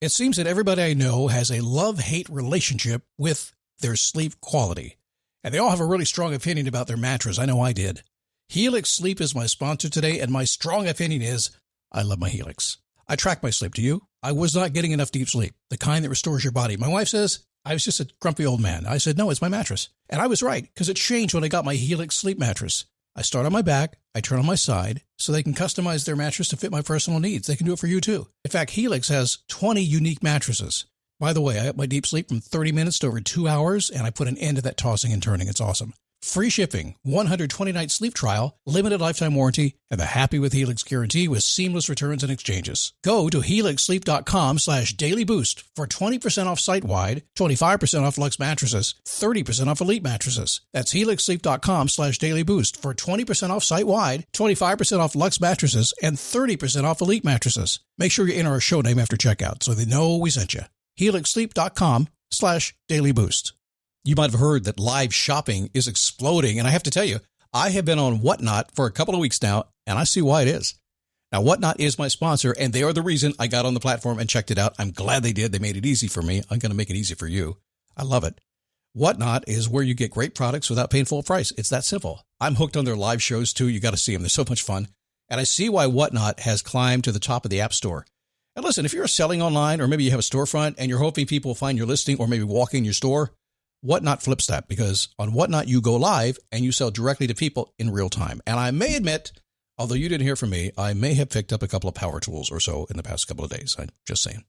It seems that everybody I know has a love-hate relationship with their sleep quality. And they all have a really strong opinion about their mattress. I know I did. Helix Sleep is my sponsor today, and my strong opinion is I love my Helix. I track my sleep. Do you? I was not getting enough deep sleep, the kind that restores your body. My wife says I was just a grumpy old man. I said, no, it's my mattress. And I was right, because it changed when I got my Helix Sleep mattress. I start on my back, I turn on my side, so they can customize their mattress to fit my personal needs. They can do it for you too. In fact, Helix has 20 unique mattresses. By the way, I up my deep sleep from 30 minutes to over 2 hours, and I put an end to that tossing and turning. It's awesome. Free shipping, 120-night sleep trial, limited lifetime warranty, and the Happy with Helix guarantee with seamless returns and exchanges. Go to helixsleep.com/dailyboost for 20% off site-wide, 25% off Luxe mattresses, 30% off Elite mattresses. That's helixsleep.com/dailyboost for 20% off site-wide, 25% off Luxe mattresses, and 30% off Elite mattresses. Make sure you enter our show name after checkout so they know we sent you. helixsleep.com/dailyboost. You might have heard that live shopping is exploding, and I have to tell you, I have been on Whatnot for a couple of weeks now, and I see why it is. Now, Whatnot is my sponsor, and they are the reason I got on the platform and checked it out. I'm glad they did. They made it easy for me. I'm going to make it easy for you. I love it. Whatnot is where you get great products without paying full price. It's that simple. I'm hooked on their live shows, too. You got to see them. They're so much fun. And I see why Whatnot has climbed to the top of the App Store. And listen, if you're selling online, or maybe you have a storefront, and you're hoping people will find your listing or maybe walk in your store, Whatnot flips that, because on Whatnot, you go live and you sell directly to people in real time. And I may admit, although you didn't hear from me, I may have picked up a couple of power tools or so in the past couple of days. I'm just saying.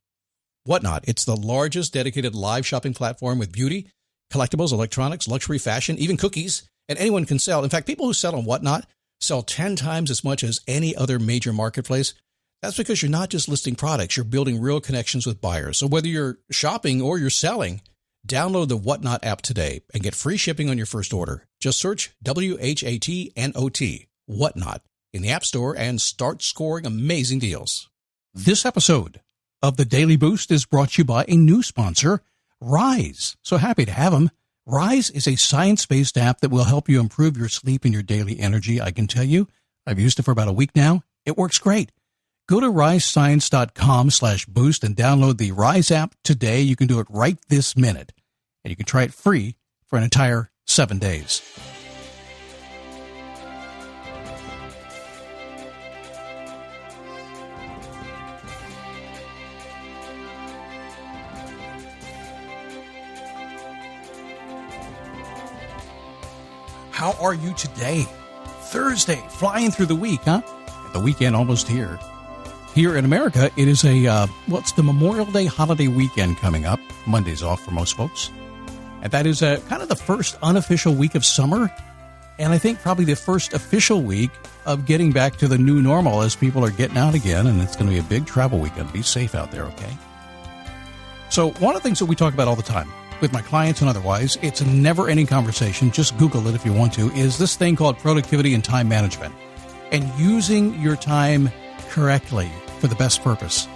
Whatnot, it's the largest dedicated live shopping platform with beauty, collectibles, electronics, luxury fashion, even cookies, and anyone can sell. In fact, people who sell on Whatnot sell 10 times as much as any other major marketplace. That's because you're not just listing products, you're building real connections with buyers. So whether you're shopping or you're selling, download the Whatnot app today and get free shipping on your first order. Just search WHATNOT, Whatnot, in the App Store and start scoring amazing deals. This episode of the Daily Boost is brought to you by a new sponsor, Rise. So happy to have them. Rise is a science-based app that will help you improve your sleep and your daily energy. I can tell you, I've used it for about a week now. It works great. Go to risescience.com/boost and download the Rise app today. You can do it right this minute, and you can try it free for an entire 7 days. How are you today? Thursday, flying through the week, huh? The weekend almost here. Here in America, it is it's the Memorial Day holiday weekend coming up. Monday's off for most folks. And that is kind of the first unofficial week of summer. And I think probably the first official week of getting back to the new normal as people are getting out again. And it's going to be a big travel weekend. Be safe out there, okay? So one of the things that we talk about all the time with my clients and otherwise, it's a never-ending conversation. Just Google it if you want to, is this thing called productivity and time management. And using your time correctly for the best purpose.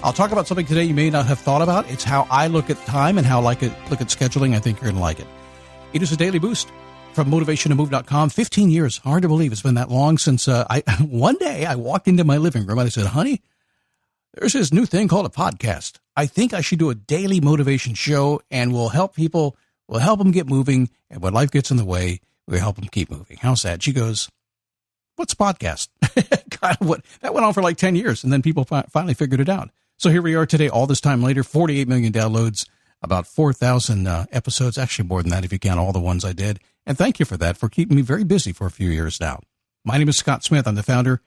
I'll talk about something today you may not have thought about. It's how I look at time and how I look at scheduling. I think you're going to like it. It is a daily boost from motivationtomove.com. 15 years. Hard to believe it's been that long since one day I walked into my living room and I said, honey, there's this new thing called a podcast. I think I should do a daily motivation show, and we'll help people. We'll help them get moving. And when life gets in the way, we'll help them keep moving. How's that? She goes, what's a podcast? Kind of what that went on for like 10 years, and then people finally figured it out. So here we are today, all this time later, 48 million downloads, about 4,000 episodes, actually more than that if you count all the ones I did. And thank you for that, for keeping me very busy for a few years now. My name is Scott Smith. I'm the founder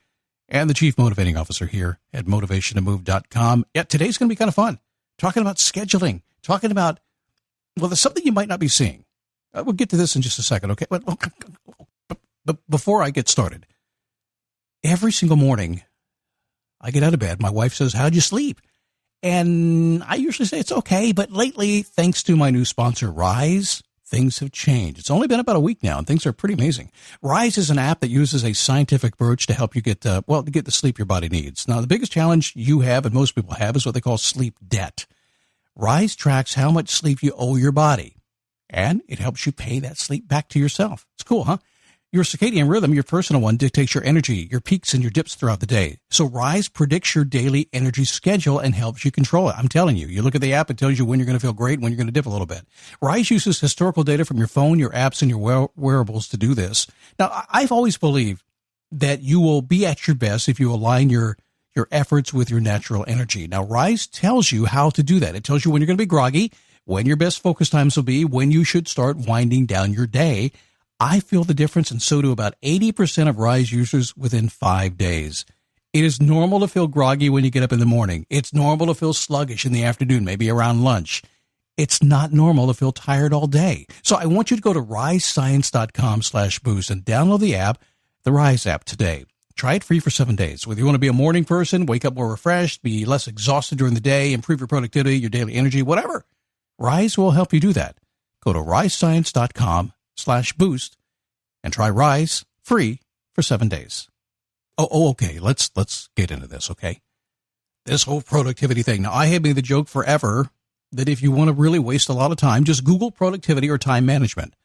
and the chief motivating officer here at motivationtomove.com. Yeah, today's going to be kind of fun. Talking about scheduling, talking about, well, there's something you might not be seeing. We'll get to this in just a second, okay? But before I get started, every single morning I get out of bed, my wife says, how'd you sleep? And I usually say it's okay, but lately, thanks to my new sponsor, Rise, things have changed. It's only been about a week now, and things are pretty amazing. Rise is an app that uses a scientific approach to help you get to get the sleep your body needs. Now, the biggest challenge you have, and most people have, is what they call sleep debt. Rise tracks how much sleep you owe your body, and it helps you pay that sleep back to yourself. It's cool, huh? Your circadian rhythm, your personal one, dictates your energy, your peaks and your dips throughout the day. So Rise predicts your daily energy schedule and helps you control it. I'm telling you, you look at the app, it tells you when you're going to feel great, when you're going to dip a little bit. Rise uses historical data from your phone, your apps, and your wearables to do this. Now, I've always believed that you will be at your best if you align your efforts with your natural energy. Now, Rise tells you how to do that. It tells you when you're going to be groggy, when your best focus times will be, when you should start winding down your day. I feel the difference, and so do about 80% of Rise users within 5 days. It is normal to feel groggy when you get up in the morning. It's normal to feel sluggish in the afternoon, maybe around lunch. It's not normal to feel tired all day. So I want you to go to risescience.com/boost and download the app, the Rise app, today. Try it free for 7 days. Whether you want to be a morning person, wake up more refreshed, be less exhausted during the day, improve your productivity, your daily energy, whatever, Rise will help you do that. Go to risescience.com/boost and try Rise free for 7 days. Okay. Let's get into this, okay? This whole productivity thing. Now, I have made the joke forever that if you want to really waste a lot of time, just Google productivity or time management.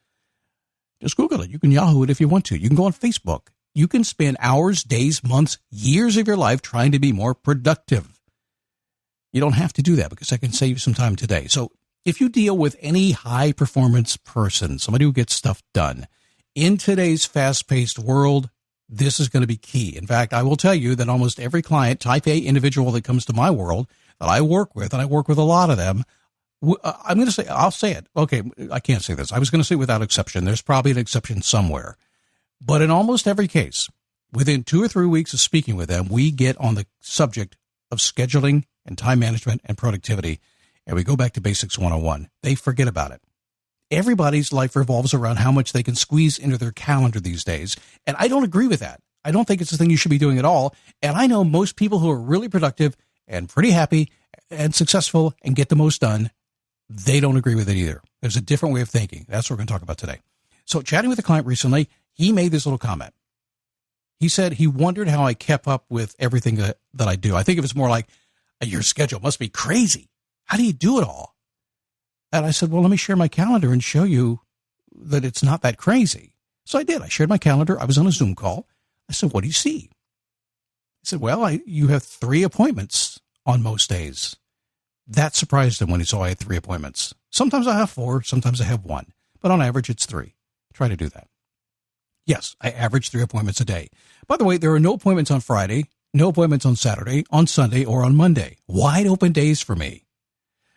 Just Google it. You can Yahoo it if you want to. You can go on Facebook. You can spend hours, days, months, years of your life trying to be more productive. You don't have to do that because I can save you some time today. So if you deal with any high-performance person, somebody who gets stuff done, in today's fast-paced world, this is going to be key. In fact, I will tell you that almost every client, type A individual that comes to my world that I work with, and I work with a lot of them, I'll say it. Okay, I can't say this. I was going to say without exception. There's probably an exception somewhere. But in almost every case, within 2 or 3 weeks of speaking with them, we get on the subject of scheduling and time management and productivity, and we go back to Basics 101. They forget about it. Everybody's life revolves around how much they can squeeze into their calendar these days, and I don't agree with that. I don't think it's the thing you should be doing at all, and I know most people who are really productive and pretty happy and successful and get the most done, they don't agree with it either. There's a different way of thinking. That's what we're going to talk about today. So chatting with a client recently, he made this little comment. He said he wondered how I kept up with everything that I do. I think it was more like, your schedule must be crazy. How do you do it all? And I said, well, let me share my calendar and show you that it's not that crazy. So I did. I shared my calendar. I was on a Zoom call. I said, what do you see? He said, well, you have 3 appointments on most days. That surprised him when he saw I had 3 appointments. Sometimes I have 4, sometimes I have 1, but on average it's 3. Try to do that. Yes, I average 3 appointments a day. By the way, there are no appointments on Friday, no appointments on Saturday, on Sunday, or on Monday. Wide open days for me.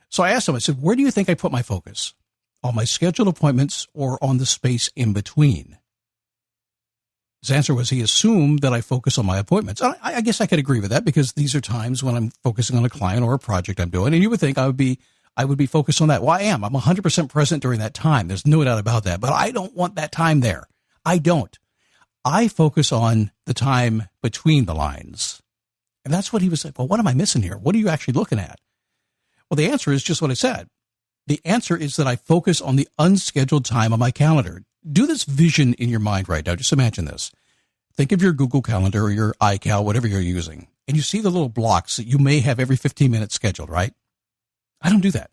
So I asked him, I said, where do you think I put my focus? On my scheduled appointments or on the space in between? His answer was he assumed that I focus on my appointments. I guess I could agree with that because these are times when I'm focusing on a client or a project I'm doing, and you would think I would be focused on that. Well, I am. I'm 100% present during that time. There's no doubt about that, but I don't want that time there. I don't. I focus on the time between the lines. And that's what he was like, well, what am I missing here? What are you actually looking at? Well, the answer is just what I said. The answer is that I focus on the unscheduled time on my calendar. Do this vision in your mind right now. Just imagine this. Think of your Google Calendar or your iCal, whatever you're using, and you see the little blocks that you may have every 15 minutes scheduled, right? I don't do that.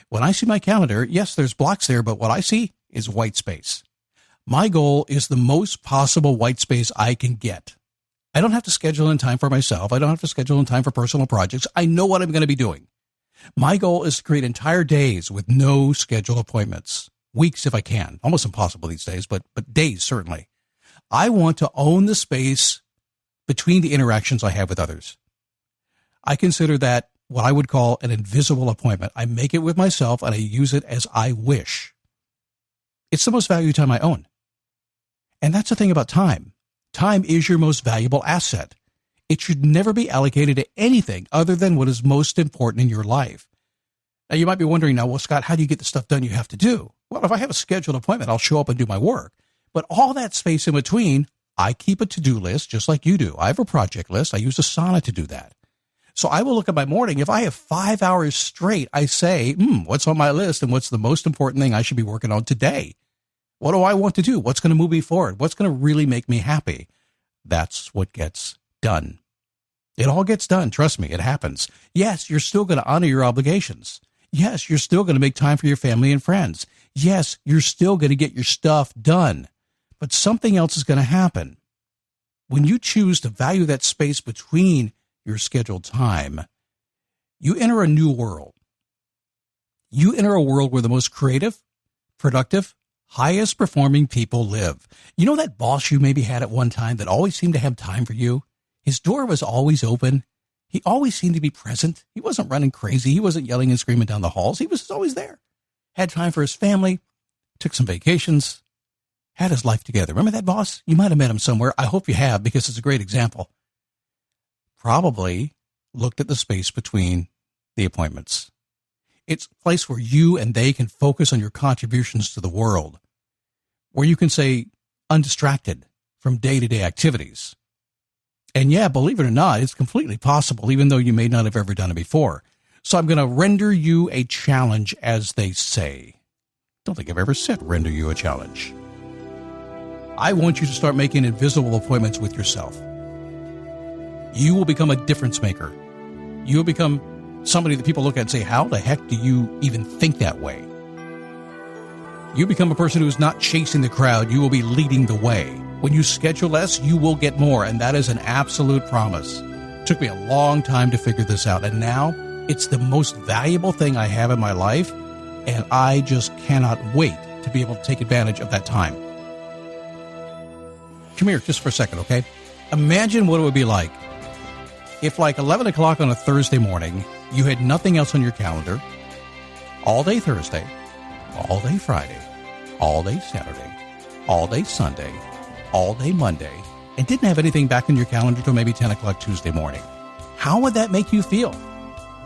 When I see my calendar, yes, there's blocks there, but what I see is white space. My goal is the most possible white space I can get. I don't have to schedule in time for myself. I don't have to schedule in time for personal projects. I know what I'm going to be doing. My goal is to create entire days with no scheduled appointments. Weeks if I can. Almost impossible these days, but days certainly. I want to own the space between the interactions I have with others. I consider that what I would call an invisible appointment. I make it with myself and I use it as I wish. It's the most valuable time I own. And that's the thing about time. Time is your most valuable asset. It should never be allocated to anything other than what is most important in your life. Now, you might be wondering now, well, Scott, how do you get the stuff done you have to do? Well, if I have a scheduled appointment, I'll show up and do my work. But all that space in between, I keep a to-do list just like you do. I have a project list. I use Asana to do that. So I will look at my morning. If I have 5 hours straight, I say, what's on my list and what's the most important thing I should be working on today? What do I want to do? What's going to move me forward? What's going to really make me happy? That's what gets done. It all gets done. Trust me, it happens. Yes, you're still going to honor your obligations. Yes, you're still going to make time for your family and friends. Yes, you're still going to get your stuff done. But something else is going to happen. When you choose to value that space between your scheduled time, you enter a new world. You enter a world where the most creative, productive, highest performing people live. You know that boss you maybe had at one time that always seemed to have time for you? His door was always open. He always seemed to be present. He wasn't running crazy. He wasn't yelling and screaming down the halls. He was always there. Had time for his family, took some vacations, had his life together. Remember that boss? You might have met him somewhere. I hope you have, because it's a great example. Probably looked at the space between the appointments. It's a place where you and they can focus on your contributions to the world, where you can say undistracted from day-to-day activities. And yeah, believe it or not, it's completely possible, even though you may not have ever done it before. So I'm going to render you a challenge, as they say. Don't think I've ever said render you a challenge. I want you to start making invisible appointments with yourself. You will become a difference maker. You will become somebody that people look at and say, how the heck do you even think that way? You become a person who is not chasing the crowd. You will be leading the way. When you schedule less, you will get more, and that is an absolute promise. It took me a long time to figure this out, and now it's the most valuable thing I have in my life, and I just cannot wait to be able to take advantage of that time. Come here just for a second, okay? Imagine what it would be like if, like 11 o'clock on a Thursday morning, you had nothing else on your calendar all day Thursday, all day Friday, all day Saturday, all day Sunday, all day Monday, and didn't have anything back in your calendar till maybe 10 o'clock Tuesday morning. How would that make you feel?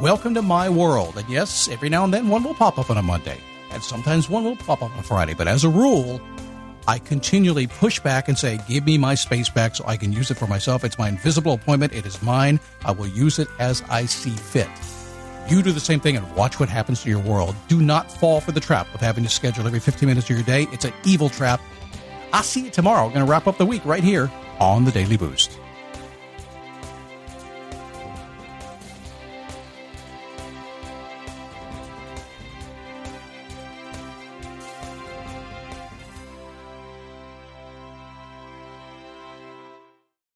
Welcome to my world. And yes, every now and then one will pop up on a Monday, and sometimes one will pop up on a Friday. But as a rule, I continually push back and say, give me my space back so I can use it for myself. It's my invisible appointment. It is mine. I will use it as I see fit. You do the same thing and watch what happens to your world. Do not fall for the trap of having to schedule every 15 minutes of your day. It's an evil trap. I'll see you tomorrow. I'm going to wrap up the week right here on the Daily Boost.